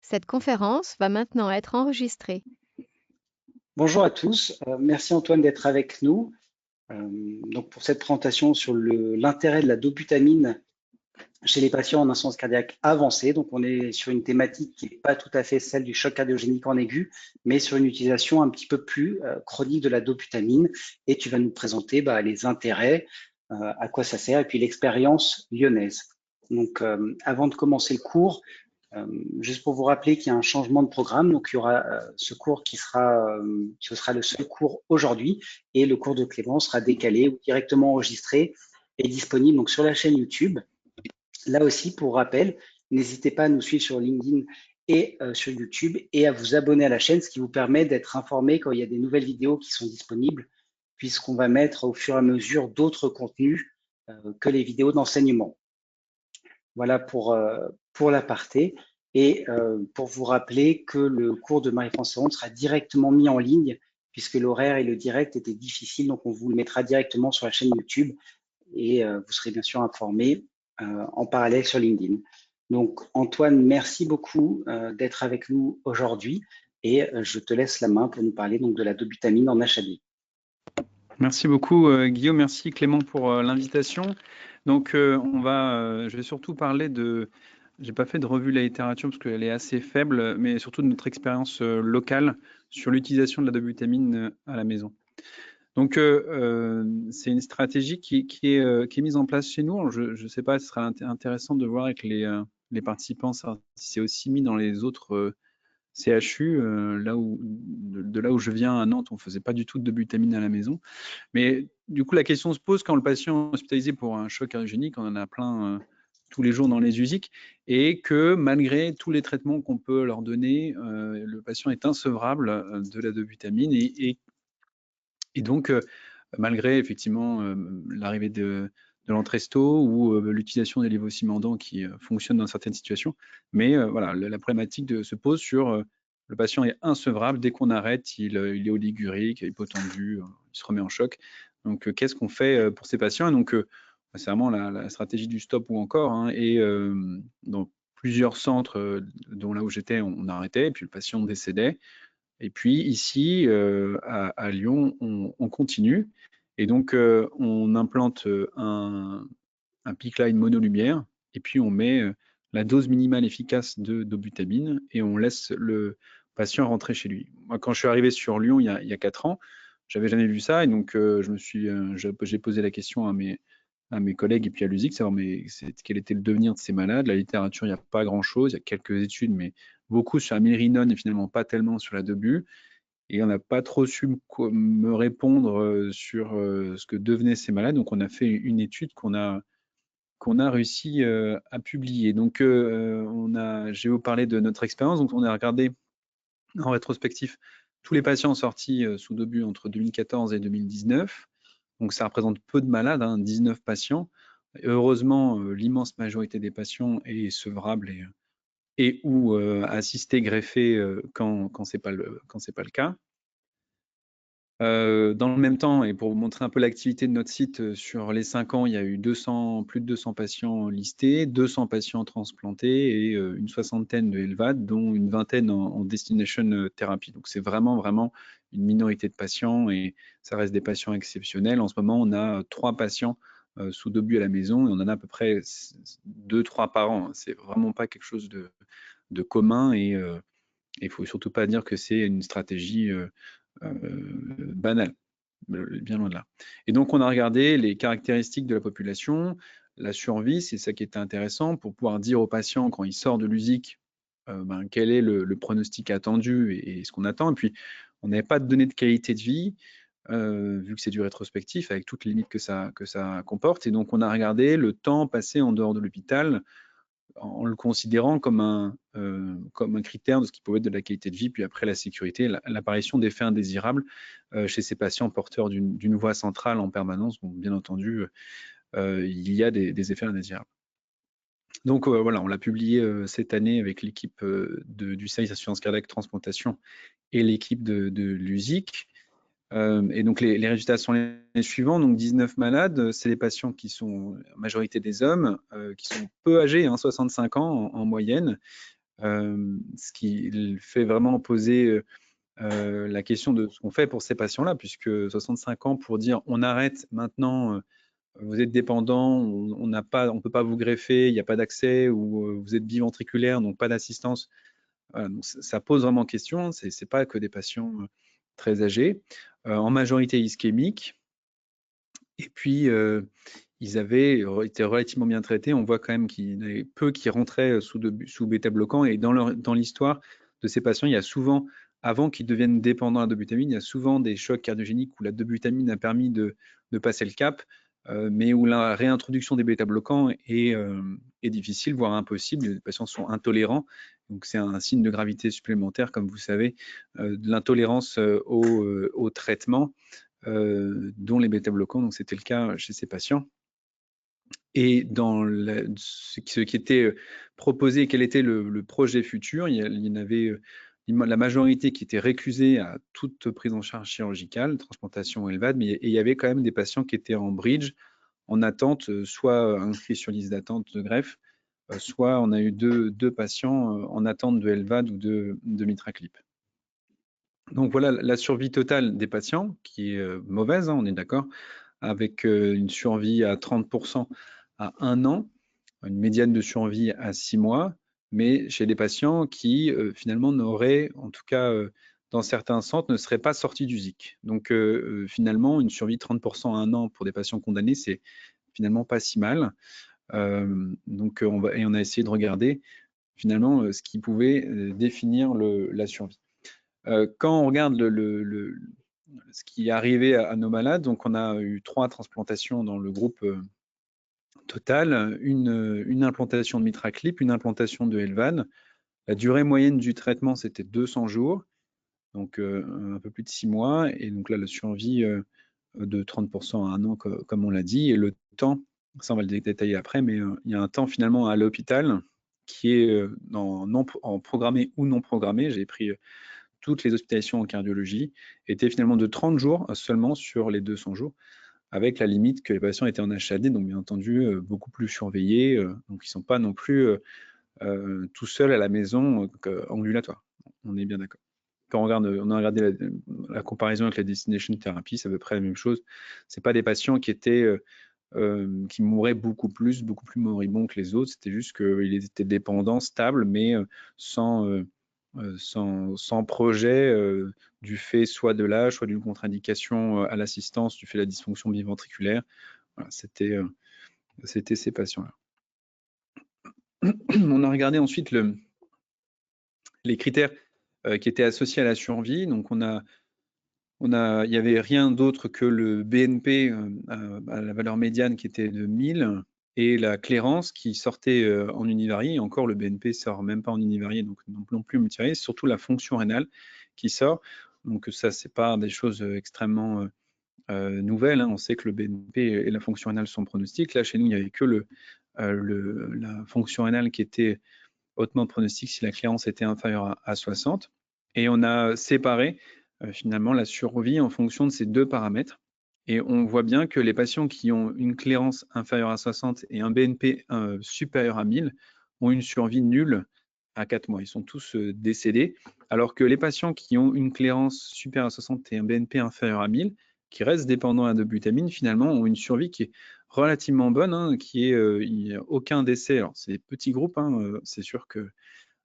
Cette conférence va maintenant être enregistrée. Bonjour à tous, merci Antoine d'être avec nous. Donc pour cette présentation sur l'intérêt de la dobutamine chez les patients en insuffisance cardiaque avancée. Donc on est sur une thématique qui n'est pas tout à fait celle du choc cardiogénique en aigu, mais sur une utilisation un petit peu plus chronique de la dobutamine. Et tu vas nous présenter les intérêts, à quoi ça sert, et puis l'expérience lyonnaise. Donc avant de commencer le cours, juste pour vous rappeler qu'il y a un changement de programme, donc il y aura ce cours ce sera le seul cours aujourd'hui, et le cours de Clément sera décalé ou directement enregistré et disponible donc sur la chaîne YouTube. Là aussi, pour rappel, n'hésitez pas à nous suivre sur LinkedIn et sur YouTube et à vous abonner à la chaîne, ce qui vous permet d'être informé quand il y a des nouvelles vidéos qui sont disponibles, puisqu'on va mettre au fur et à mesure d'autres contenus que les vidéos d'enseignement. Voilà pour l'aparté. Et pour vous rappeler que le cours de Marie-France Ronde sera directement mis en ligne, puisque l'horaire et le direct étaient difficiles, donc on vous le mettra directement sur la chaîne YouTube et vous serez bien sûr informé en parallèle sur LinkedIn. Donc Antoine, merci beaucoup d'être avec nous aujourd'hui et je te laisse la main pour nous parler donc de la dobutamine en HAD. Merci beaucoup Guillaume, merci Clément pour l'invitation. Donc je vais surtout parler j'ai pas fait de revue de la littérature parce qu'elle est assez faible, mais surtout de notre expérience locale sur l'utilisation de la dobutamine à la maison. Donc c'est une stratégie qui est mise en place chez nous. Alors, je ne sais pas, ce sera intéressant de voir avec les participants si c'est aussi mis dans les autres CHU, de là où je viens à Nantes, on ne faisait pas du tout de dobutamine à la maison. Mais du coup, la question se pose quand le patient est hospitalisé pour un choc cardiogénique, on en a plein tous les jours dans les USIC, et que malgré tous les traitements qu'on peut leur donner, le patient est insevrable de la dobutamine. Et donc, malgré effectivement l'arrivée de l'Entresto ou l'utilisation des lévocimendants qui fonctionnent dans certaines situations. Mais voilà, la problématique se pose sur le patient est insevrable. Dès qu'on arrête, il est oligurique, hypotendu, il se remet en choc. Donc, qu'est-ce qu'on fait pour ces patients? Et donc, c'est vraiment la stratégie du stop ou encore. Hein, et dans plusieurs centres, dont là où j'étais, on arrêtait, et puis le patient décédait. Et puis ici, à Lyon, on continue. Et donc, on implante un PICC-Line monolumière, et puis on met la dose minimale efficace de dobutamine, et on laisse le patient rentrer chez lui. Moi, quand je suis arrivé sur Lyon il y a 4 ans, j'avais jamais vu ça, et donc j'ai posé la question à mes collègues et puis à l'USIC, savoir quel était le devenir de ces malades. La littérature, il n'y a pas grand-chose, il y a quelques études, mais beaucoup sur la milrinone et finalement pas tellement sur la dobu. Et on n'a pas trop su me répondre sur ce que devenaient ces malades. Donc on a fait une étude qu'on a réussi à publier. Donc je vais vous parler de notre expérience. Donc on a regardé en rétrospectif tous les patients sortis sous dobu entre 2014 et 2019. Donc ça représente peu de malades, 19 patients. Et heureusement, l'immense majorité des patients est sevrable et ou assisté, greffé quand c'est pas le cas. Dans le même temps, et pour vous montrer un peu l'activité de notre site, sur les 5 ans, il y a eu plus de 200 patients listés, 200 patients transplantés et une soixantaine de LVAD, dont une vingtaine en destination thérapie. Donc c'est vraiment une minorité de patients et ça reste des patients exceptionnels. En ce moment, on a 3 patients sous dobu à la maison et on en a à peu près 2-3 par an. C'est vraiment pas quelque chose de commun et il faut surtout pas dire que c'est une stratégie banale, bien loin de là. Et donc, on a regardé les caractéristiques de la population, la survie, c'est ça qui était intéressant, pour pouvoir dire au patient, quand il sort de l'USIC, quel est le pronostic attendu et ce qu'on attend. Et puis, on n'avait pas de données de qualité de vie, vu que c'est du rétrospectif, avec toutes les limites que ça comporte. Et donc, on a regardé le temps passé en dehors de l'hôpital, en le considérant comme un critère de ce qui pouvait être de la qualité de vie, puis après la sécurité, l'apparition d'effets indésirables chez ces patients porteurs d'une voix centrale en permanence. Donc, bien entendu, il y a des effets indésirables. Donc voilà, on l'a publié cette année avec l'équipe du service d'assurance cardiaque transplantation et l'équipe de l'USIC. Et donc les résultats sont les suivants. Donc 19 malades, c'est des patients qui sont en majorité des hommes, qui sont peu âgés, 65 ans en moyenne, ce qui fait vraiment poser la question de ce qu'on fait pour ces patients-là, puisque 65 ans pour dire on arrête maintenant, vous êtes dépendant, on ne peut pas vous greffer, il n'y a pas d'accès, ou vous êtes biventriculaire, donc pas d'assistance. Voilà, donc ça pose vraiment question. C'est pas que des patients très âgés, en majorité ischémiques. Et puis ils avaient été relativement bien traités. On voit quand même qu'il y en avait peu qui rentraient sous bêta-bloquant. Et dans l'histoire de ces patients, il y a souvent, avant qu'ils deviennent dépendants à la dobutamine, il y a souvent des chocs cardiogéniques où la dobutamine a permis de passer le cap, mais où la réintroduction des bêta-bloquants est difficile, voire impossible. Les patients sont intolérants. Donc c'est un signe de gravité supplémentaire, comme vous savez, de l'intolérance au traitement, dont les bêta-bloquants. Donc c'était le cas chez ces patients. Et dans ce qui était proposé, quel était le projet futur, il y en avait la majorité qui était récusée à toute prise en charge chirurgicale, transplantation ou LVAD, mais il y avait quand même des patients qui étaient en bridge, en attente, soit inscrits sur liste d'attente de greffe, soit on a eu deux patients en attente de LVAD ou de MitraClip. Donc voilà la survie totale des patients, qui est mauvaise, hein, on est d'accord, avec une survie à 30% à 1 an, une médiane de survie à 6 mois, mais chez des patients qui finalement n'auraient, en tout cas dans certains centres, ne seraient pas sortis du ZIC. Donc finalement, une survie de 30% à 1 an pour des patients condamnés, c'est finalement pas si mal. Donc on a essayé de regarder finalement ce qui pouvait définir la survie. Quand on regarde ce qui est arrivé à nos malades, donc on a eu 3 transplantations dans le groupe total, une implantation de MitraClip, une implantation de LVAD. La durée moyenne du traitement, c'était 200 jours, donc un peu plus de 6 mois, et donc là, la survie de 30% à 1 an, comme on l'a dit, et le temps, ça on va le détailler après, mais il y a un temps finalement à l'hôpital qui est en programmé ou non programmé. J'ai pris toutes les hospitalisations en cardiologie, étaient finalement de 30 jours seulement sur les 200 jours, avec la limite que les patients étaient en HAD, donc bien entendu beaucoup plus surveillés, donc ils ne sont pas non plus tout seuls à la maison ambulatoire. On est bien d'accord. Quand on a regardé la comparaison avec la destination therapy, c'est à peu près la même chose. Ce pas des patients qui qui mouraient beaucoup plus moribonds que les autres. C'était juste qu'ils étaient dépendants, stables, mais sans projet du fait soit de l'âge, soit d'une contre-indication à l'assistance du fait de la dysfonction biventriculaire. Voilà, c'était ces patients-là. On a regardé ensuite les critères qui étaient associés à la survie. Donc il n'y avait rien d'autre que le BNP à la valeur médiane qui était de 1000 et la clairance qui sortait en univarié. Et encore, le BNP ne sort même pas en univarié, donc non plus multivarié, c'est surtout la fonction rénale qui sort. Donc ça, c'est pas des choses extrêmement nouvelles, hein. On sait que le BNP et la fonction rénale sont pronostiques. Là, chez nous, il n'y avait que la fonction rénale qui était hautement pronostique si la clairance était inférieure à 60. Et on a séparé finalement la survie en fonction de ces 2 paramètres. Et on voit bien que les patients qui ont une clairance inférieure à 60 et un BNP supérieur à 1000 ont une survie nulle à 4 mois. Ils sont tous décédés, alors que les patients qui ont une clairance supérieure à 60 et un BNP inférieur à 1000, qui restent dépendants à la dobutamine, finalement ont une survie qui est relativement bonne, hein, il n'y a aucun décès. Alors c'est des petits groupes, hein, c'est sûr que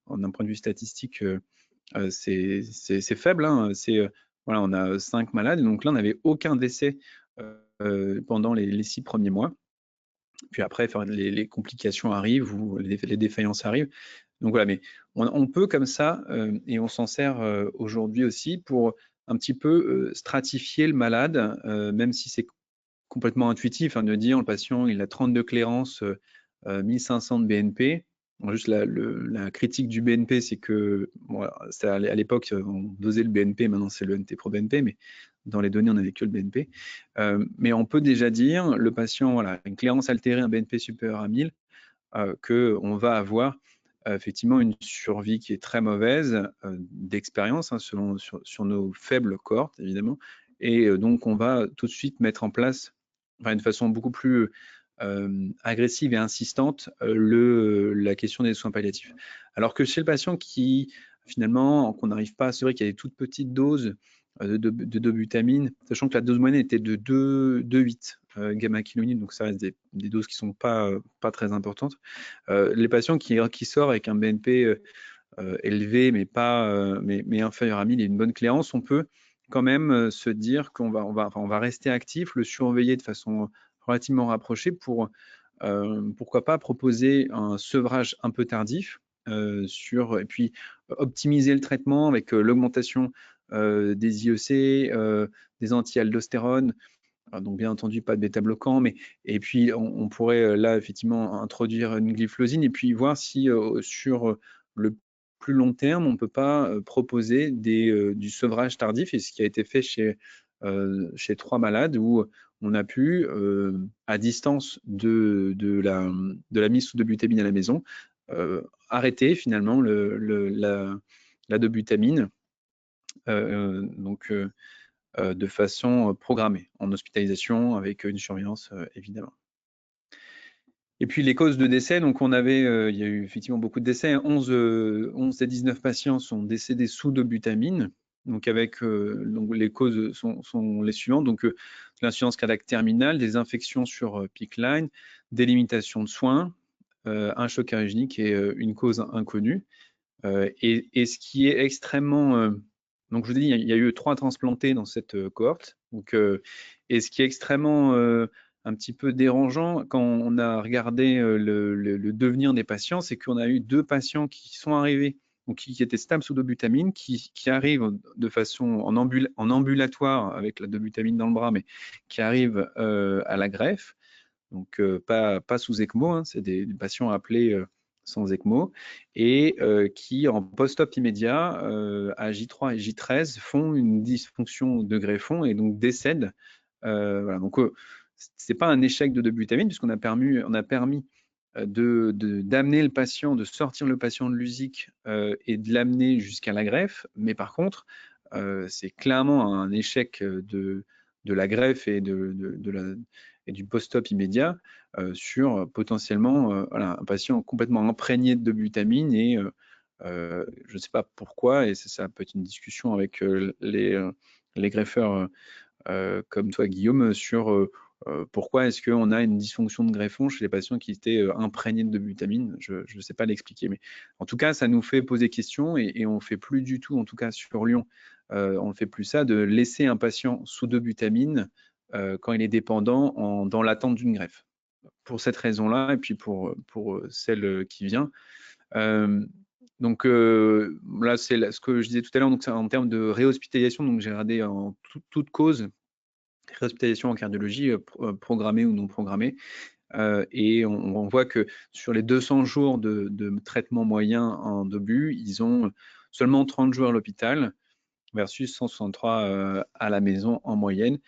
d'un point de vue statistique, c'est faible, hein. Voilà, on a 5 malades, donc là on n'avait aucun décès pendant les 6 premiers mois. Puis après, les complications arrivent ou les défaillances arrivent. Donc voilà, mais on peut comme ça, et on s'en sert aujourd'hui aussi pour un petit peu stratifier le malade, même si c'est complètement intuitif, hein, de dire le patient il a 32 clairances, 1500 de BNP. Juste la critique du BNP, c'est que bon, à l'époque on dosait le BNP, maintenant c'est le NT-proBNP, mais dans les données on n'avait que le BNP. Mais on peut déjà dire le patient, voilà, une clairance altérée, un BNP supérieur à 1000, qu'on va avoir effectivement une survie qui est très mauvaise d'expérience, hein, sur nos faibles cohortes évidemment, et donc on va tout de suite mettre en place, enfin, de façon beaucoup plus agressive et insistante la question des soins palliatifs. Alors que chez le patient qui, finalement, qu'on n'arrive pas, c'est vrai qu'il y a des toutes petites doses de dobutamine, sachant que la dose moyenne était de 2,8 gamma-kilonewtons, donc ça reste des doses qui ne sont pas très importantes. Les patients qui sortent avec un BNP élevé, mais inférieur à 1000 et une bonne clairance, on peut quand même se dire qu'on va rester actif, le surveiller de façon relativement rapprochée pour, pourquoi pas, proposer un sevrage un peu tardif et puis optimiser le traitement avec l'augmentation des IEC, des anti-aldostérone, donc bien entendu pas de bêta-bloquant, et puis on pourrait là effectivement introduire une glyphosine et puis voir si sur le plus long terme on ne peut pas proposer du sevrage tardif, et ce qui a été fait chez 3 malades où on a pu à distance de la mise sous dobutamine à la maison arrêter finalement la dobutamine de façon programmée, en hospitalisation, avec une surveillance évidemment. Et puis les causes de décès, donc il y a eu effectivement beaucoup de décès, 11 des 19 patients sont décédés sous dobutamine, donc donc les causes sont les suivantes, donc l'insuffisance cardiaque terminale, des infections sur PICC line, des limitations de soins, un choc cardiogénique et une cause inconnue. Et ce qui est extrêmement donc je vous dis, il y a eu 3 transplantés dans cette cohorte. Donc, et ce qui est extrêmement un petit peu dérangeant quand on a regardé le devenir des patients, c'est qu'on a eu 2 patients qui sont arrivés, donc qui étaient stables sous dobutamine, qui arrivent de façon en ambulatoire avec la dobutamine dans le bras, mais qui arrivent à la greffe, donc pas sous ECMO, hein, c'est des patients appelés sans ECMO, et qui en post-op immédiat à J3 et J13 font une dysfonction de greffon et donc décèdent. Voilà. Donc c'est pas un échec de dobutamine puisqu'on a permis d'amener le patient, de sortir le patient de l'USIC et de l'amener jusqu'à la greffe, mais par contre c'est clairement un échec de la greffe et du post-op immédiat sur potentiellement voilà, un patient complètement imprégné de dobutamine et je ne sais pas pourquoi, et ça peut être une discussion avec les greffeurs comme toi Guillaume sur pourquoi est-ce qu'on a une dysfonction de greffon chez les patients qui étaient imprégnés de dobutamine. Je ne sais pas l'expliquer, mais en tout cas ça nous fait poser question et on ne fait plus du tout, en tout cas sur Lyon, on ne fait plus ça, de laisser un patient sous dobutamine quand il est dépendant dans l'attente d'une greffe. Pour cette raison-là, et puis pour celle qui vient. Donc là, c'est ce que je disais tout à l'heure, donc en termes de réhospitalisation, donc j'ai regardé en toute cause, réhospitalisation en cardiologie, programmée ou non programmée, et on voit que sur les 200 jours de traitement moyen en dobu, ils ont seulement 30 jours à l'hôpital versus 163 à la maison en moyenne.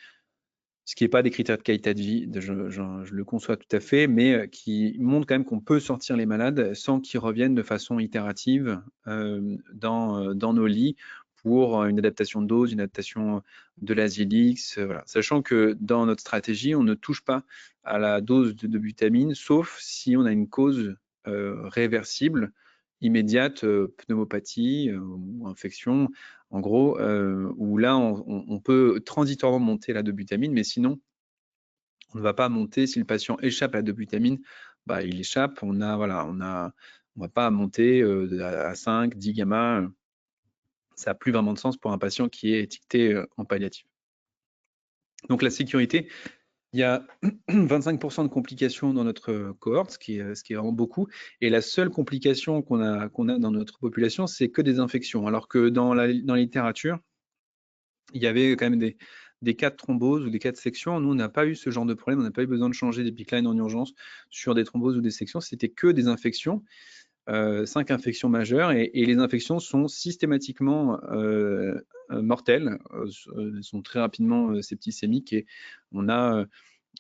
Ce qui n'est pas des critères de qualité de vie, je le conçois tout à fait, mais qui montre quand même qu'on peut sortir les malades sans qu'ils reviennent de façon itérative dans nos lits pour une adaptation de dose, une adaptation de l'Azilix, voilà. Sachant que dans notre stratégie, on ne touche pas à la dose de butamine, sauf si on a une cause réversible, immédiate, pneumopathie ou infection, en gros, où là, on peut transitoirement monter la dobutamine, mais sinon, on ne va pas monter. Si le patient échappe à la dobutamine, bah, il échappe. On va pas monter à 5, 10 gamma. Ça n'a plus vraiment de sens pour un patient qui est étiqueté en palliative. Donc la sécurité, il y a 25% de complications dans notre cohorte, ce qui est vraiment beaucoup. Et la seule complication qu'on a dans notre population, c'est que des infections. Alors que dans la littérature, il y avait quand même des cas de thrombose ou des cas de section. Nous, on n'a pas eu ce genre de problème. On n'a pas eu besoin de changer des PICC lines en urgence sur des thromboses ou des sections. C'était que des infections, 5 infections majeures. Et les infections sont systématiquement mortelles. Elles sont très rapidement septicémiques. Et on a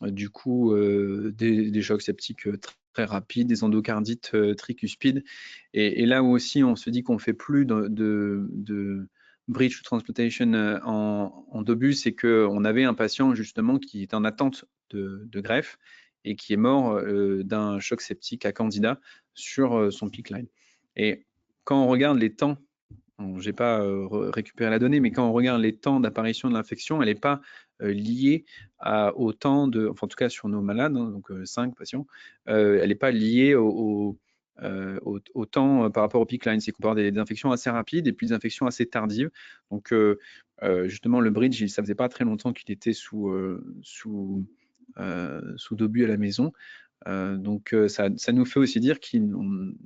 du coup des chocs septiques très rapides, des endocardites tricuspides. Et là où aussi, on se dit qu'on ne fait plus de bridge transplantation en dobu, c'est qu'on avait un patient justement qui est en attente de greffe et qui est mort d'un choc septique à Candida sur son PICC line. Et quand on regarde les temps, je n'ai pas récupéré la donnée, mais quand on regarde les temps d'apparition de l'infection, elle n'est pas liée au temps enfin en tout cas sur nos malades, hein, donc 5 patients, elle n'est pas liée au temps par rapport au peak line. C'est qu'on peut avoir des infections assez rapides et puis des infections assez tardives. Donc justement, le bridge, ça faisait pas très longtemps qu'il était sous Dobu à la maison. Donc ça nous fait aussi dire que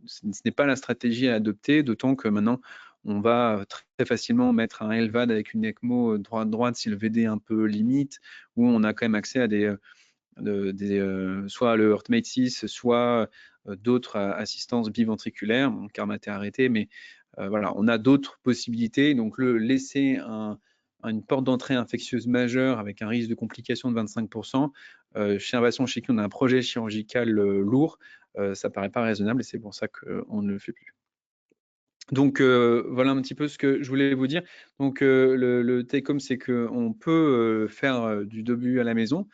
ce n'est pas la stratégie à adopter, d'autant que maintenant on va très facilement mettre un LVAD avec une ECMO droite si le VD est un peu limite, où on a quand même accès à soit le HeartMate 6, soit d'autres assistances biventriculaires. Mon Carmat est arrêté, mais voilà, on a d'autres possibilités. Donc laisser une porte d'entrée infectieuse majeure avec un risque de complication de 25%, chez un patient chez qui on a un projet chirurgical lourd, ça paraît pas raisonnable et c'est pour ça qu'on ne le fait plus. Donc voilà un petit peu ce que je voulais vous dire. Donc le take-home, c'est qu'on peut faire du Dobu à la maison.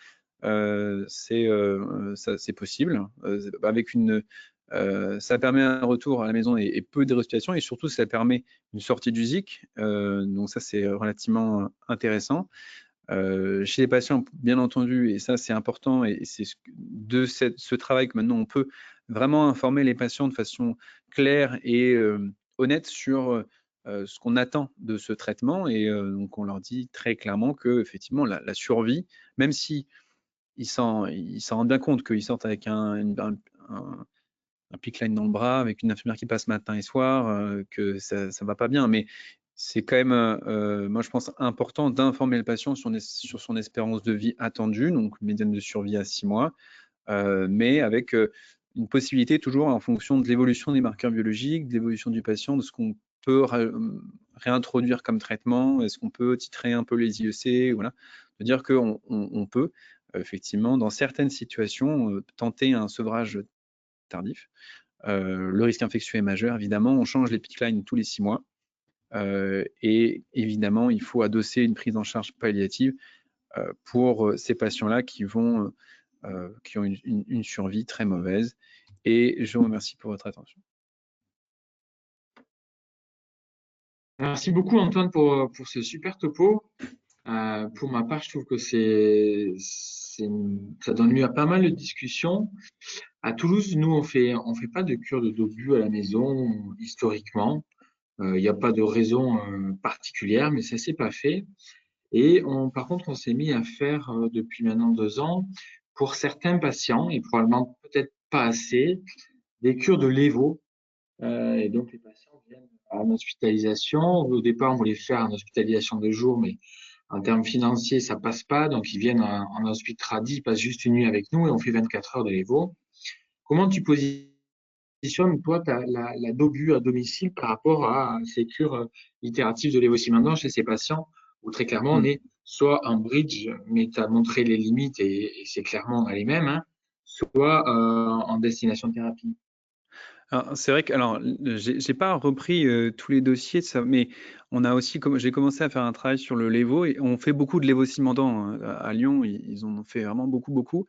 C'est possible. Avec ça permet un retour à la maison et peu de respiration, et surtout ça permet une sortie du ZIC. Donc ça c'est relativement intéressant. Chez les patients, bien entendu, et ça c'est important, et c'est de ce travail que maintenant on peut vraiment informer les patients de façon claire et honnête sur ce qu'on attend de ce traitement, et donc on leur dit très clairement que effectivement la survie, même si ils s'en rendent bien compte qu'ils sortent avec un peak line dans le bras, avec une infirmière qui passe matin et soir, que ça va pas bien, mais c'est quand même, moi je pense, important d'informer le patient sur son espérance de vie attendue, donc médiane de survie à 6 mois, mais avec une possibilité toujours en fonction de l'évolution des marqueurs biologiques, de l'évolution du patient, de ce qu'on peut réintroduire comme traitement, est-ce qu'on peut titrer un peu les IEC, voilà, de dire qu'on peut effectivement, dans certaines situations, tenter un sevrage tardif. Le risque infectieux est majeur, évidemment, on change les peak lines tous les 6 mois. Et évidemment, il faut adosser une prise en charge palliative pour ces patients-là qui ont une survie très mauvaise. Et je vous remercie pour votre attention. Merci beaucoup Antoine pour ce super topo. Pour ma part, je trouve que ça donne lieu à pas mal de discussions. À Toulouse, nous, on fait pas de cure de Dobu à la maison historiquement. Il n'y a pas de raison particulière, mais ça s'est pas fait. Et par contre, on s'est mis à faire depuis maintenant 2 ans, pour certains patients, et probablement peut-être pas assez, des cures de Levo. Et donc, les patients viennent en hospitalisation. Au départ, on voulait faire en hospitalisation de jour, mais en termes financiers, ça passe pas. Donc, ils viennent en hospice radie, ils passent juste une nuit avec nous et on fait 24 heures de Levo. Comment tu positionnes, toi, la Dobu à domicile par rapport à ces cures itératives de lévosimendan chez ces patients où très clairement, on est soit en bridge, mais tu as montré les limites et c'est clairement les mêmes, hein, soit en destination thérapie? C'est vrai que, alors, j'ai pas repris tous les dossiers de ça, mais on a aussi, j'ai commencé à faire un travail sur le Levo et on fait beaucoup de lévosimendan à Lyon. Ils en ont fait vraiment beaucoup.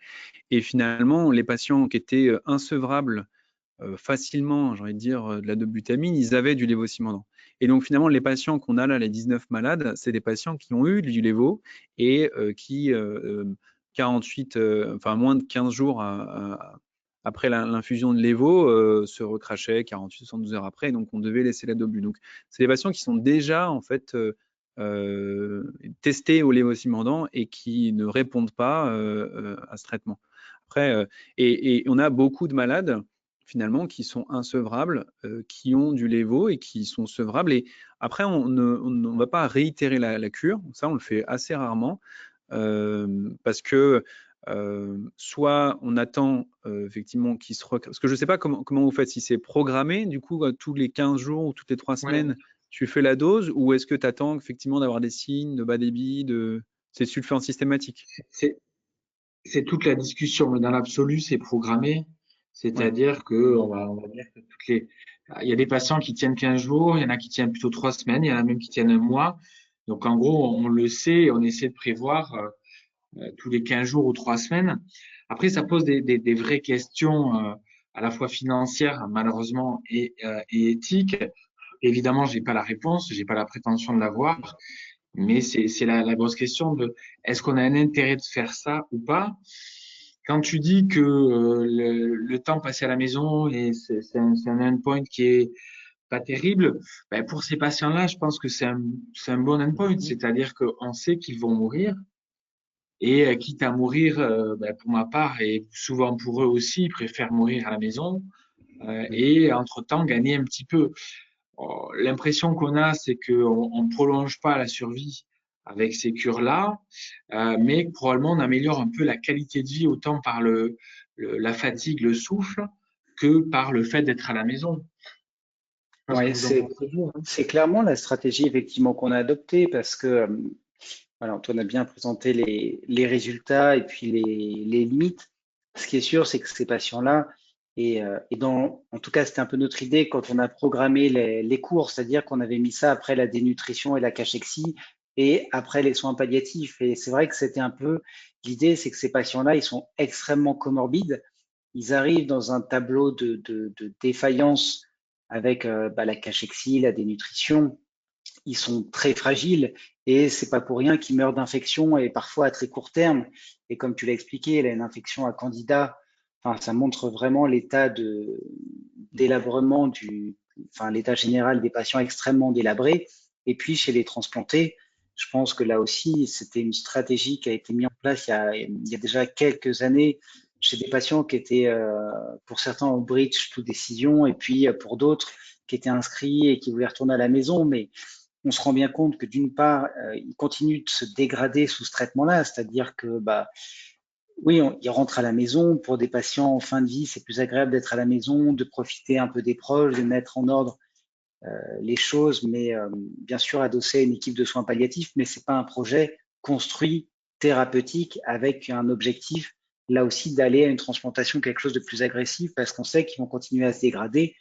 Et finalement, les patients qui étaient insevrables facilement, j'ai envie de dire, de la dobutamine, ils avaient du lévosimendan. Et donc finalement, les patients qu'on a là, les 19 malades, c'est des patients qui ont eu du lévo et qui, 48, enfin moins de 15 jours après l'infusion de lévo, se recrachaient 48-72 heures après, donc on devait laisser la dobu. Donc c'est des patients qui sont déjà en fait testés au lévosimendan et qui ne répondent pas à ce traitement. Après, et on a beaucoup de malades finalement qui sont insevrables, qui ont du lévo et qui sont sevrables. Et après, on ne va pas réitérer la cure, ça on le fait assez rarement, parce que soit on attend effectivement qu'il se parce que je ne sais pas comment vous faites, si c'est programmé, du coup tous les 15 jours ou toutes les 3 semaines, Ouais. tu fais la dose, ou est-ce que tu attends effectivement d'avoir des signes de bas débit, c'est tu le fais en systématique? C'est toute la discussion, mais dans l'absolu, c'est programmé. Ouais. C'est-à-dire que on va dire que il y a des patients qui tiennent 15 jours, il y en a qui tiennent plutôt 3 semaines, il y en a même qui tiennent un mois. Donc, en gros, on le sait, on essaie de prévoir tous les 15 jours ou 3 semaines. Après, ça pose des vraies questions à la fois financière, malheureusement, et éthique. Évidemment, j'ai pas la réponse, j'ai pas la prétention de l'avoir, mais c'est la grosse question de est-ce qu'on a un intérêt de faire ça ou pas? Quand tu dis que le temps passé à la maison et c'est un endpoint qui est pas terrible, ben pour ces patients-là, je pense que c'est un bon endpoint, c'est-à-dire qu'on sait qu'ils vont mourir et quitte à mourir, ben pour ma part et souvent pour eux aussi, ils préfèrent mourir à la maison et entre-temps gagner un petit peu. L'impression qu'on a, c'est qu'on ne prolonge pas la survie avec ces cures-là, mais probablement on améliore un peu la qualité de vie autant par la fatigue, le souffle, que par le fait d'être à la maison. Je pense que Ouais, vous en pensez vous, hein. c'est clairement la stratégie effectivement qu'on a adoptée parce que voilà, Antoine a bien présenté les résultats et puis les limites. Ce qui est sûr, c'est que ces patients-là, en tout cas, c'était un peu notre idée quand on a programmé les cours, c'est-à-dire qu'on avait mis ça après la dénutrition et la cachexie et après les soins palliatifs. Et c'est vrai que c'était un peu l'idée, c'est que ces patients-là, ils sont extrêmement comorbides. Ils arrivent dans un tableau de défaillance avec la cachexie, la dénutrition, ils sont très fragiles et c'est pas pour rien qu'ils meurent d'infection et parfois à très court terme. Et comme tu l'as expliqué, elle a une infection à candida. Enfin, ça montre vraiment l'état de délabrement l'état général des patients extrêmement délabrés. Et puis chez les transplantés, je pense que là aussi, c'était une stratégie qui a été mise en place il y a déjà quelques années chez des patients qui étaient, pour certains, au bridge sous décision, et puis pour d'autres qui étaient inscrits et qui voulaient retourner à la maison. Mais on se rend bien compte que d'une part, il continue de se dégrader sous ce traitement-là, c'est-à-dire que oui, il rentre à la maison. Pour des patients en fin de vie, c'est plus agréable d'être à la maison, de profiter un peu des proches, de mettre en ordre les choses, mais bien sûr adossé à une équipe de soins palliatifs, mais c'est pas un projet construit thérapeutique avec un objectif là aussi d'aller à une transplantation, quelque chose de plus agressif, parce qu'on sait qu'ils vont continuer à se dégrader.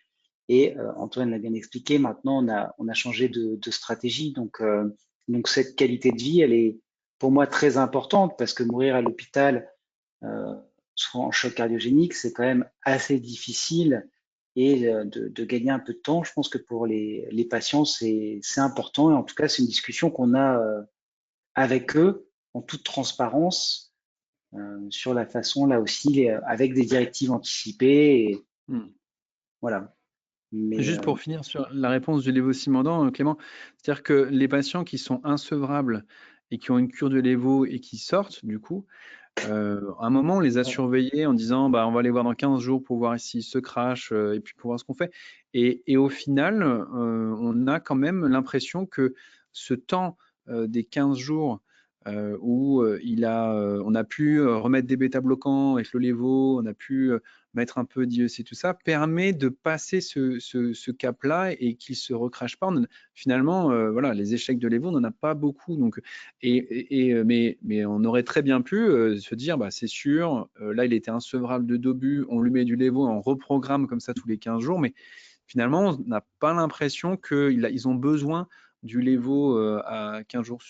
Et Antoine l'a bien expliqué, maintenant on a changé de stratégie. Donc cette qualité de vie, elle est pour moi très importante parce que mourir à l'hôpital, euh, soit en choc cardiogénique, c'est quand même assez difficile et de gagner un peu de temps. Je pense que pour les patients, c'est important. Et en tout cas, c'est une discussion qu'on a avec eux en toute transparence sur la façon, là aussi, avec des directives anticipées. Et voilà. Mais Juste pour finir sur la réponse du lévosimendan, Clément, c'est-à-dire que les patients qui sont insevrables et qui ont une cure de lévo et qui sortent, du coup, à un moment, on les a surveillés en disant bah, on va les voir dans 15 jours pour voir s'ils se crachent et puis pour voir ce qu'on fait. Et au final, on a quand même l'impression que ce temps des 15 jours où on a pu remettre des bêta-bloquants avec le Levo, on a pu mettre un peu d'IEC et tout ça, permet de passer ce cap-là et qu'il ne se recrache pas. Finalement, voilà, les échecs de Levo, on n'en a pas beaucoup. Donc, mais on aurait très bien pu se dire, bah, c'est sûr, là, il était insevrable de Dobu, on lui met du Levo, on reprogramme comme ça tous les 15 jours, mais finalement, on n'a pas l'impression qu'ils ont besoin du Levo à 15 jours.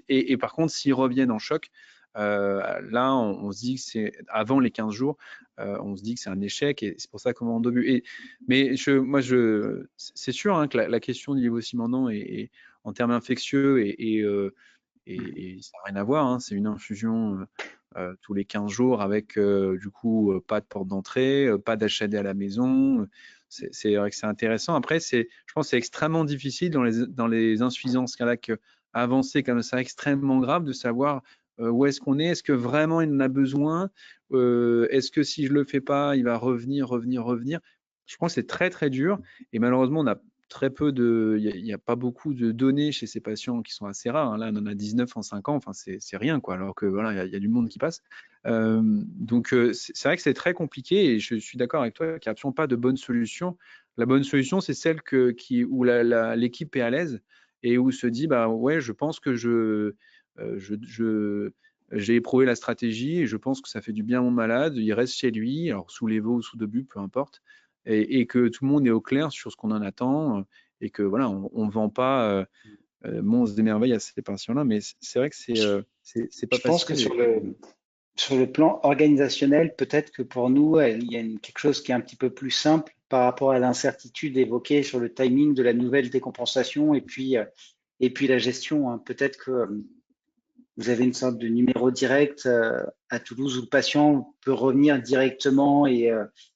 Et par contre, s'ils reviennent en choc, là, on se dit que c'est avant les 15 jours, on se dit que c'est un échec et c'est pour ça qu'on va en Dobu. Mais c'est sûr hein, que la question du lévosimendan est en termes infectieux et ça n'a rien à voir, hein, c'est une infusion tous les 15 jours avec du coup pas de porte d'entrée, pas d'HAD à la maison. C'est vrai que c'est intéressant. Après, je pense que c'est extrêmement difficile dans les insuffisances cardiaques avancées comme ça, extrêmement grave de savoir où est-ce qu'on est. Est-ce que vraiment il en a besoin? Est-ce que si je le fais pas, il va revenir? Je pense que c'est très très dur et malheureusement on a très peu il n'y a pas beaucoup de données chez ces patients qui sont assez rares, hein. Là, on en a 19 en 5 ans, enfin, c'est rien, quoi, alors que voilà, il y a du monde qui passe. Donc, c'est vrai que c'est très compliqué et je suis d'accord avec toi qu'il n'y a absolument pas de bonne solution. La bonne solution, c'est celle où l'équipe est à l'aise et où se dit, bah ouais, je pense que j'ai éprouvé la stratégie et je pense que ça fait du bien à mon malade. Il reste chez lui, alors sous Levo ou sous Dobu, peu importe, et que tout le monde est au clair sur ce qu'on en attend et que voilà, on ne vend pas monts et merveilles à ces patients-là. Mais c'est vrai que c'est pas je pense que facile. Sur le plan organisationnel, peut-être que pour nous, il y a quelque chose qui est un petit peu plus simple par rapport à l'incertitude évoquée sur le timing de la nouvelle décompensation et puis la gestion, hein. Peut-être que vous avez une sorte de numéro direct à Toulouse où le patient peut revenir directement et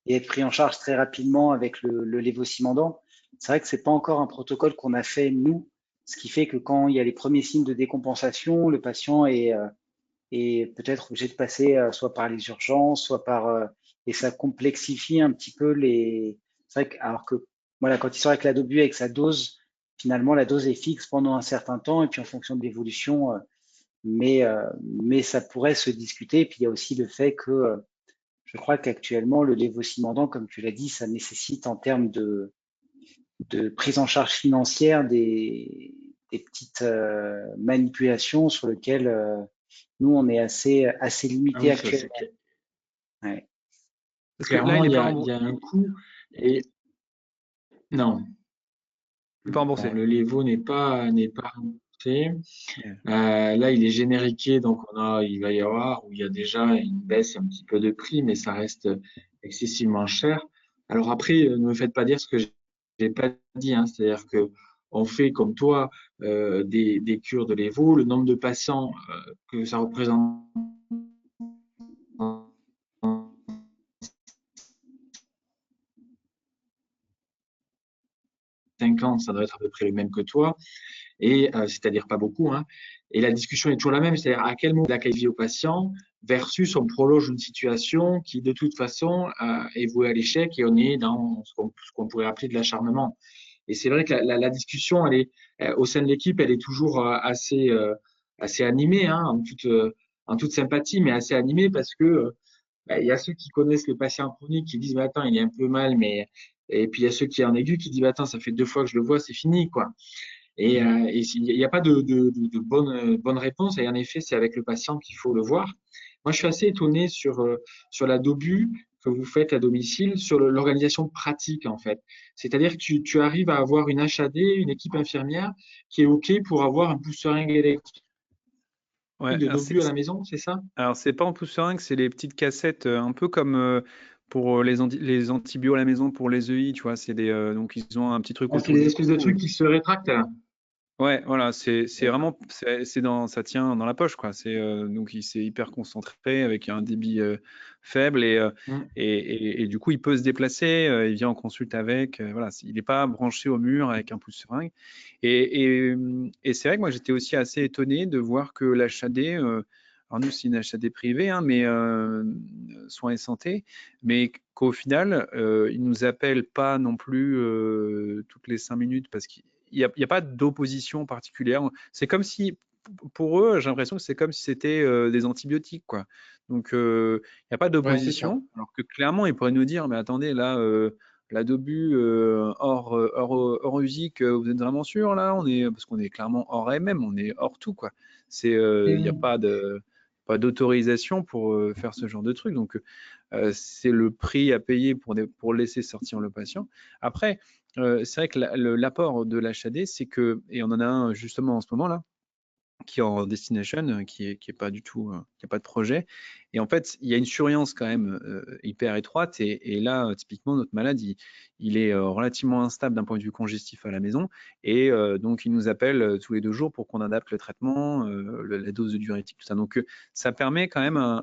être pris en charge très rapidement avec le lévocimendant. C'est vrai que c'est pas encore un protocole qu'on a fait nous, ce qui fait que quand il y a les premiers signes de décompensation, le patient est peut-être obligé de passer soit par les urgences, soit par et ça complexifie un petit peu les. C'est vrai que alors que voilà, quand il sort avec la dobu avec sa dose, finalement la dose est fixe pendant un certain temps et puis en fonction de l'évolution mais ça pourrait se discuter. Et puis il y a aussi le fait que je crois qu'actuellement, le lévocimendant, comme tu l'as dit, ça nécessite en termes de prise en charge financière des petites manipulations sur lesquelles nous, on est assez Ah limité oui, ça actuellement. c'est clair. Ouais. Parce que là, Clairement, il y a un coût. Et non, il est pas non, remboursé. le Levo n'est pas remboursé. Ouais. Là, il est génériqué, donc il va y avoir, où il y a déjà une baisse un petit peu de prix, mais ça reste excessivement cher. Alors après, ne me faites pas dire ce que j'ai pas dit, hein. C'est-à-dire que on fait comme toi des cures de Levo, le nombre de patients que ça représente en 5 ans, ça doit être à peu près le même que toi, et c'est-à-dire pas beaucoup, hein. Et la discussion est toujours la même, c'est-à-dire à quel moment on accueille vie au patient versus on prolonge une situation qui de toute façon est vouée à l'échec et on est dans ce qu'on pourrait appeler de l'acharnement. Et c'est vrai que la discussion, elle est au sein de l'équipe, elle est toujours assez animée, hein, en toute sympathie, mais assez animée parce que il y a ceux qui connaissent le patient chronique qui disent, mais attends, il est un peu mal, mais et puis il y a ceux qui en aigu qui disent, mais attends, ça fait 2 fois que je le vois, c'est fini, quoi. Et il n'y a pas de bonne réponse. Et en effet, c'est avec le patient qu'il faut le voir. Moi, je suis assez étonné sur la dobu que vous faites à domicile, sur l'organisation pratique, en fait. C'est-à-dire que tu arrives à avoir une HAD, une équipe infirmière qui est OK pour avoir un pousseringue électrique Ouais, de dobu à la maison, c'est ça? alors c'est pas en pousseringue, c'est les petites cassettes, un peu comme pour les antibiotiques à la maison pour les EI, tu vois. C'est donc ils ont un petit truc Ah, c'est autour des du espèces de cou. trucs qui se rétractent, là. Ouais, voilà, c'est vraiment ça tient dans la poche quoi. Donc c'est hyper concentré avec un débit faible Mm. et du coup il peut se déplacer, il vient en consulte avec, voilà, il n'est pas branché au mur avec un pouce-seringue et c'est vrai que moi j'étais aussi assez étonné de voir que l'HAD, alors nous c'est une HAD privée, hein, mais soins et santé, mais qu'au final ils nous appellent pas non plus toutes les 5 minutes parce qu'il y a pas d'opposition particulière. C'est comme si, pour eux, j'ai l'impression que c'est comme si c'était des antibiotiques, quoi. Donc, il n'y a pas Ouais, c'est ça. d'opposition, alors que clairement, ils pourraient nous dire, mais attendez, là, la dobu hors musique, vous êtes vraiment sûr, là? Parce qu'on est clairement hors MM, on est hors tout, quoi. Il n'y a Mm. pas d'autorisation pour faire ce genre de truc. Donc, c'est le prix à payer pour laisser sortir le patient. Après, c'est vrai que l'apport de l'HAD, c'est que, et on en a un justement en ce moment là, qui est en destination, qui est pas du tout, qui a pas de projet. Et en fait, il y a une surveillance quand même hyper étroite. Et là, typiquement, notre malade, il est relativement instable d'un point de vue congestif à la maison. Et donc, il nous appelle tous les 2 jours pour qu'on adapte le traitement, la dose de diurétique, tout ça. Donc, ça permet quand même,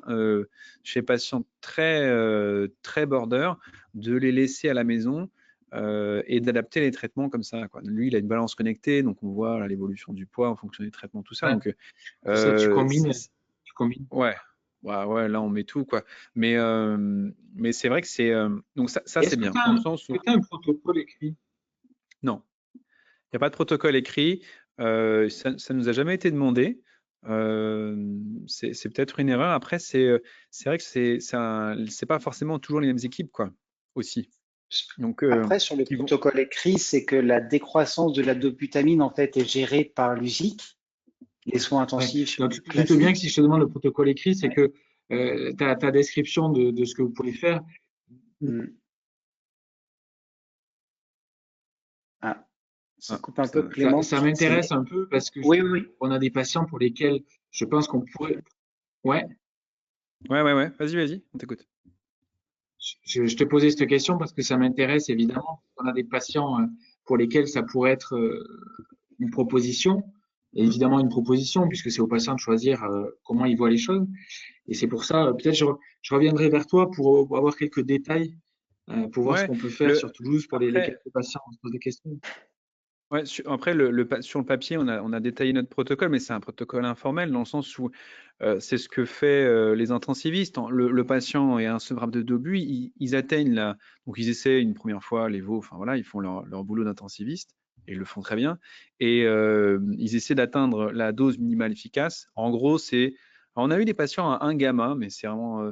chez les patients très border, de les laisser à la maison et d'adapter les traitements comme ça, quoi. Lui, il a une balance connectée, donc on voit l'évolution du poids en fonction des traitements, tout ça. Ouais, Donc, c'est ça, euh, tu combines. ouais, ouais, là on met tout, quoi. Mais c'est vrai que donc ça Et c'est est-ce que bien, tu as dans le sens où un protocole écrit? non, il n'y a pas de protocole écrit. Ça nous a jamais été demandé. C'est peut-être une erreur. Après, c'est vrai que c'est pas forcément toujours les mêmes équipes, quoi, aussi. Donc, Après, sur le ils vont. protocole écrit, c'est que la décroissance de la dobutamine en fait est gérée par l'USIC, les soins Ouais. intensifs Donc, doute bien que classiques. si je te demande le protocole écrit, c'est Ouais. que ta description de ce que vous pouvez faire, Mm. Ah, ça Ah, coupe un peu, ça- Clément. ça m'intéresse un peu parce que Oui, oui, oui. on a des patients pour lesquels je pense qu'on pourrait. Ouais, Ouais. Vas-y, on t'écoute. Je te posais cette question parce que ça m'intéresse évidemment. On a des patients pour lesquels ça pourrait être une proposition, et évidemment une proposition, puisque c'est au patient de choisir comment il voit les choses. Et c'est pour ça, peut-être je reviendrai vers toi pour avoir quelques détails, pour voir ce Ouais, qu'on peut faire sur Toulouse pour les après, quelques patients qui se posent des questions. ouais, après sur le papier, on a détaillé notre protocole, mais c'est un protocole informel dans le sens où c'est ce que fait les intensivistes. Le patient est insevrable de dos bu, ils atteignent donc ils essaient une première fois les veaux, enfin voilà, ils font leur boulot d'intensiviste et ils le font très bien. Et ils essaient d'atteindre la dose minimale efficace. En gros, on a eu des patients à 1 gamma, mais c'est vraiment,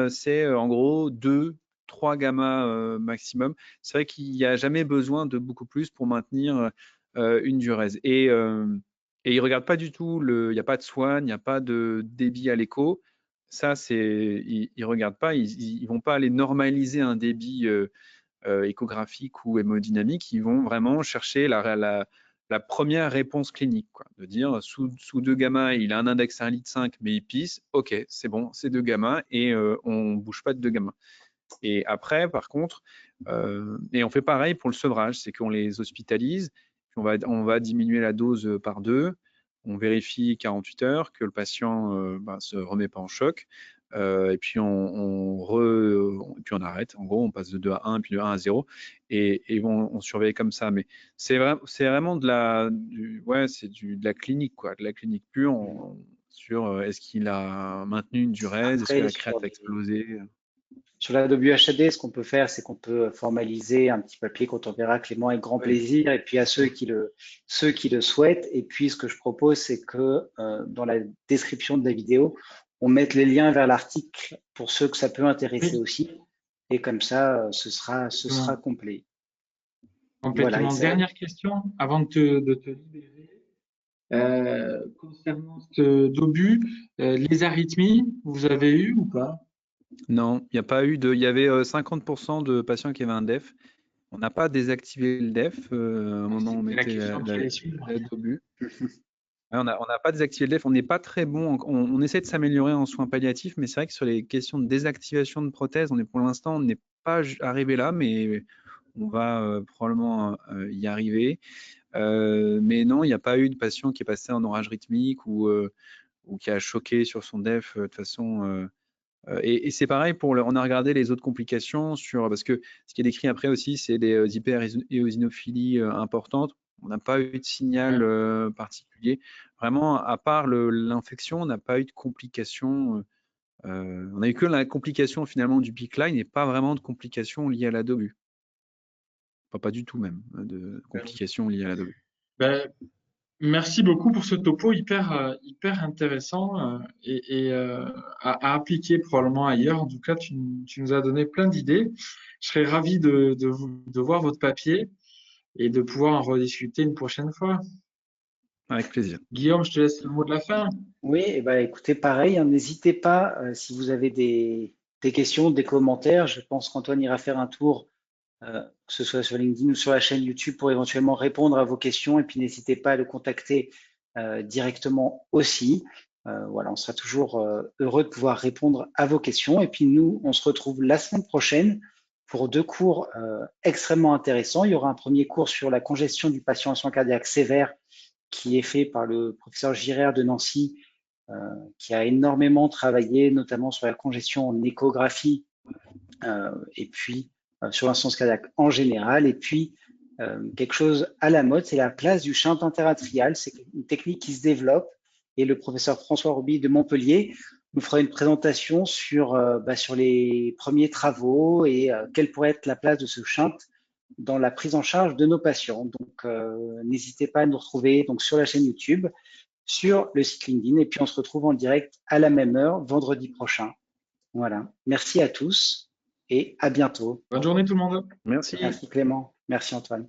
c'est en gros 2, 3 gamma maximum. C'est vrai qu'il n'y a jamais besoin de beaucoup plus pour maintenir une diurèse. Et ils ne regardent pas du tout, il n'y a pas de soigne, il n'y a pas de débit à l'écho. Ça, ils ne regardent pas, ils ne vont pas aller normaliser un débit échographique ou hémodynamique, ils vont vraiment chercher la première réponse clinique, quoi, de dire sous 2 gamma, il a un index à 1,5 litre, mais il pisse, ok, c'est bon, c'est 2 gamma et on ne bouge pas de 2 gamma. Et après, par contre, et on fait pareil pour le sevrage, c'est qu'on les hospitalise, puis on va diminuer la dose par 2, on vérifie 48 heures que le patient se remet pas en choc, et puis puis on arrête. En gros, on passe de 2 à 1, puis de 1 à 0, et on surveille comme ça. Mais c'est vraiment de la clinique, quoi, de la clinique pure sur est-ce qu'il a maintenu une diurèse, est-ce que Après, la créate a explosé. sur la WHAD, ce qu'on peut faire, c'est qu'on peut formaliser un petit papier qu'on enverra Clément avec grand Ouais. plaisir, et puis à ceux qui le souhaitent. Et puis, ce que je propose, c'est que dans la description de la vidéo, on mette les liens vers l'article pour ceux que ça peut intéresser Oui, aussi. Et comme ça, ce sera complet. Voilà, complètement. Isaac. Dernière question avant de te libérer. Concernant ce d'obus, les arythmies, vous avez eu ou pas? Non, il n'y a pas eu il y avait 50% de patients qui avaient un DEF. On n'a pas désactivé le DEF. À un moment, on C'était la mettait question qui allait suivre. l'aide au but. Ouais, on n'a pas désactivé le DEF. On n'est pas très bon. On essaie de s'améliorer en soins palliatifs, mais c'est vrai que sur les questions de désactivation de prothèses, pour l'instant, on n'est pas arrivé là, mais on va probablement y arriver. Mais non, il n'y a pas eu de patient qui est passé en orage rythmique ou qui a choqué sur son DEF de façon. Et c'est pareil on a regardé les autres complications parce que ce qui est décrit après aussi, c'est des hyperéosinophilies importantes. On n'a pas eu de signal particulier. Vraiment, à part l'infection, on n'a pas eu de complications. On a eu que la complication finalement du PICC line et pas vraiment de complications liées à la DOBU. Enfin, pas du tout même, de complications liées à la DOBU. Ben, merci beaucoup pour ce topo hyper intéressant à appliquer probablement ailleurs. En tout cas, tu nous as donné plein d'idées. Je serais ravi de voir votre papier et de pouvoir en rediscuter une prochaine fois. Avec plaisir. Guillaume, je te laisse le mot de la fin. Oui, et ben, écoutez, pareil, hein, n'hésitez pas si vous avez des questions, des commentaires. Je pense qu'Antoine ira faire un tour, que ce soit sur LinkedIn ou sur la chaîne YouTube, pour éventuellement répondre à vos questions. Et puis, n'hésitez pas à le contacter directement aussi. Voilà, on sera toujours heureux de pouvoir répondre à vos questions. Et puis, nous, on se retrouve la semaine prochaine pour 2 cours extrêmement intéressants. Il y aura un premier cours sur la congestion du patient en soins cardiaques sévères qui est fait par le professeur Girard de Nancy, qui a énormément travaillé, notamment sur la congestion en échographie, et puis sur l'insuffisance cardiaque en général. Et puis, quelque chose à la mode, c'est la place du shunt interatrial. C'est une technique qui se développe. Et le professeur François Roby de Montpellier nous fera une présentation sur les premiers travaux et quelle pourrait être la place de ce shunt dans la prise en charge de nos patients. Donc, n'hésitez pas à nous retrouver donc, sur la chaîne YouTube, sur le site LinkedIn, et puis on se retrouve en direct à la même heure vendredi prochain. Voilà. Merci à tous et à bientôt. Bonne journée tout le monde. Merci. Merci Clément. Merci Antoine.